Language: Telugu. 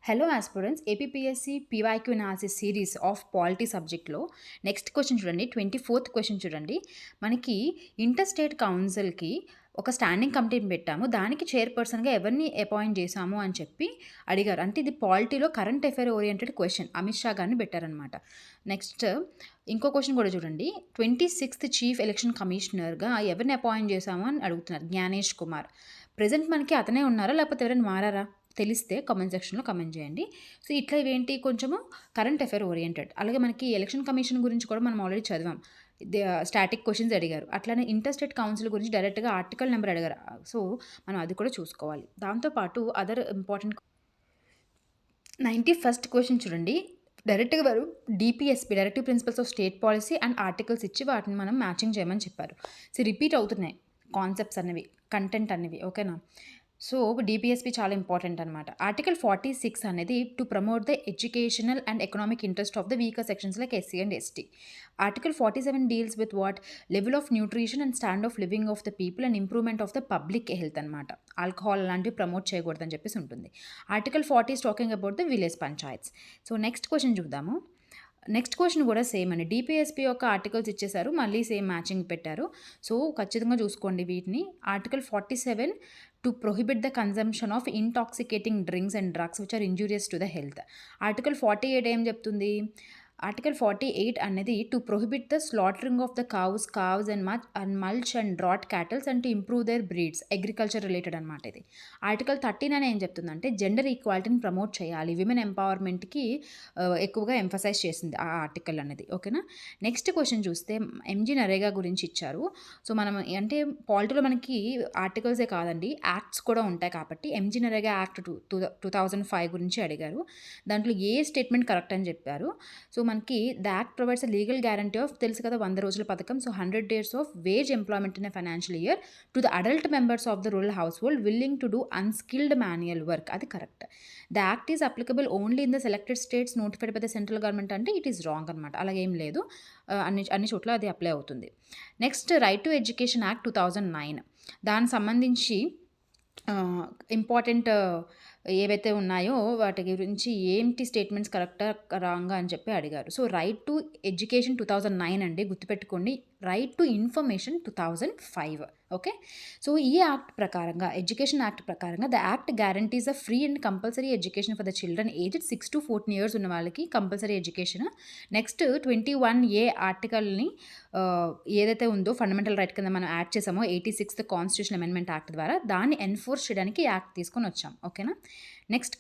Hello aspirants, APPSC PYQ analysis series of polity సబ్జెక్ట్లో నెక్స్ట్ క్వశ్చన్ చూడండి. 24th క్వశ్చన్ చూడండి. మనకి ఇంటర్ స్టేట్ కౌన్సిల్కి ఒక స్టాండింగ్ కమిటీని పెట్టాము. దానికి చైర్పర్సన్గా ఎవరిని అపాయింట్ చేశాము అని చెప్పి అడిగారు. అంటే ఇది పాలిటీలో current affair oriented question. Amit Shah గారిని పెట్టారనమాట. నెక్స్ట్ ఇంకో క్వశ్చన్ కూడా చూడండి. 26th చీఫ్ ఎలక్షన్ కమిషనర్గా ఎవరిని అపాయింట్ చేశాము అని అడుగుతున్నారు. జ్ఞానేష్ కుమార్. ప్రజెంట్ మనకి అతనే ఉన్నారా లేకపోతే ఎవరైనా మారారా తెలిస్తే కామెంట్ సెక్షన్లో కామెంట్ చేయండి. సో ఇట్లా ఇవేంటి కొంచెము కరెంట్ అఫైర్ ఓరియంటెడ్. అలాగే మనకి ఎలక్షన్ కమిషన్ గురించి కూడా మనం ఆల్రెడీ చదివాం. స్టాటిక్ క్వశ్చన్స్ అడిగారు. అట్లానే ఇంటర్ స్టేట్ కౌన్సిల్ గురించి డైరెక్ట్గా ఆర్టికల్ నెంబర్ అడిగారు. సో మనం అది కూడా చూసుకోవాలి. దాంతోపాటు అదర్ ఇంపార్టెంట్ 91st క్వశ్చన్ చూడండి. డైరెక్ట్గా వారు DPSP directive principles of state policy and articles ఇచ్చి వాటిని మనం మ్యాచింగ్ చేయమని చెప్పారు. సో రిపీట్ అవుతున్నాయి కాన్సెప్ట్స్ అనేవి, కంటెంట్ అనేవి. ఓకేనా? సో డిపిఎస్పి చాలా ఇంపార్టెంట్ అనమాట. ఆర్టికల్ 46 అనేది to promote the educational and economic interest of the weaker sections like SC and ST. Article 47 deals with what level of nutrition and stand of living of the people and improvement of the public health అనమాట. ఆల్కహాల్ అలాంటివి ప్రమోట్ చేయకూడదని చెప్పేసి ఉంటుంది. Article 40 is talking about the village panchayats. So next question చూద్దాము. నెక్స్ట్ క్వశ్చన్ కూడా సేమ్ అండి. డిపిఎస్పి యొక్క ఆర్టికల్స్ ఇచ్చేసారు, మళ్ళీ సేమ్ మ్యాచింగ్ పెట్టారు. సో ఖచ్చితంగా చూసుకోండి వీటిని. Article 47 to prohibit the consumption of intoxicating drinks and drugs which are injurious to the health. Article 48 ఏం చెప్తుంది? ఆర్టికల్ 48 అనేది to prohibit the slaughtering of the cows and milch and drought క్యాటల్స్ and to improve their breeds. Agriculture related అనమాట ఇది. ఆర్టికల్ 39 ఏం చెప్తుందంటే జెండర్ ఈక్వాలిటీని ప్రమోట్ చేయాలి, విమెన్ ఎంపవర్మెంట్కి ఎక్కువగా ఎంఫసైజ్ చేసింది ఆ ఆర్టికల్ అనేది. ఓకేనా? నెక్స్ట్ క్వశ్చన్ చూస్తే ఎంజీ నరేగా గురించి ఇచ్చారు. సో మనం అంటే పాలిటీలో మనకి ఆర్టికల్సే కాదండి, యాక్ట్స్ కూడా ఉంటాయి. కాబట్టి ఎంజీ నరేగా యాక్ట్ 2005 గురించి అడిగారు. దాంట్లో ఏ స్టేట్మెంట్ కరెక్ట్ అని చెప్పారు. సో మనకి the act provides a legal guarantee of, తెలుసు కదా 100 రోజుల పథకం. So 100 days of wage employment in a financial year to the adult members of the rural household willing to do unskilled manual work. అది correct. The act is applicable only in the selected states notified by the central government అంటే ఇట్ ఈస్ రాంగ్ అనమాట. అలాగేం లేదు, అన్ని చోట్ల అది అప్లై అవుతుంది. Next right to education act 2009. దానికి సంబంధించి ఇంపార్టెంట్ ఏవైతే ఉన్నాయో వాటి గురించి ఏంటి స్టేట్మెంట్స్ కరెక్టా రాంగా అని చెప్పి అడిగారు. సో రైట్ టు ఎడ్యుకేషన్ 2009 అండి, గుర్తుపెట్టుకోండి. Right to information 2005. Okay. So ఈ యాక్ట్ ప్రకారంగా, ఎడ్యుకేషన్ యాక్ట్ ప్రకారంగా the act guarantees a free and compulsory education for the children aged 6 to 14 years ఉన్న వాళ్ళకి కంపల్సరీ ఎడ్యుకేషన్. నెక్స్ట్ 21A ఆర్టికల్ని ఏదైతే ఉందో ఫండమెంటల్ రైట్ కింద మనం యాడ్ చేసామో 86th కాన్స్టిట్యూషన్ అమెండ్మెంట్ యాక్ట్ ద్వారా దాన్ని ఎన్ఫోర్స్ చేయడానికి యాక్ట్ తీసుకొని వచ్చాం. ఓకేనా? నెక్స్ట్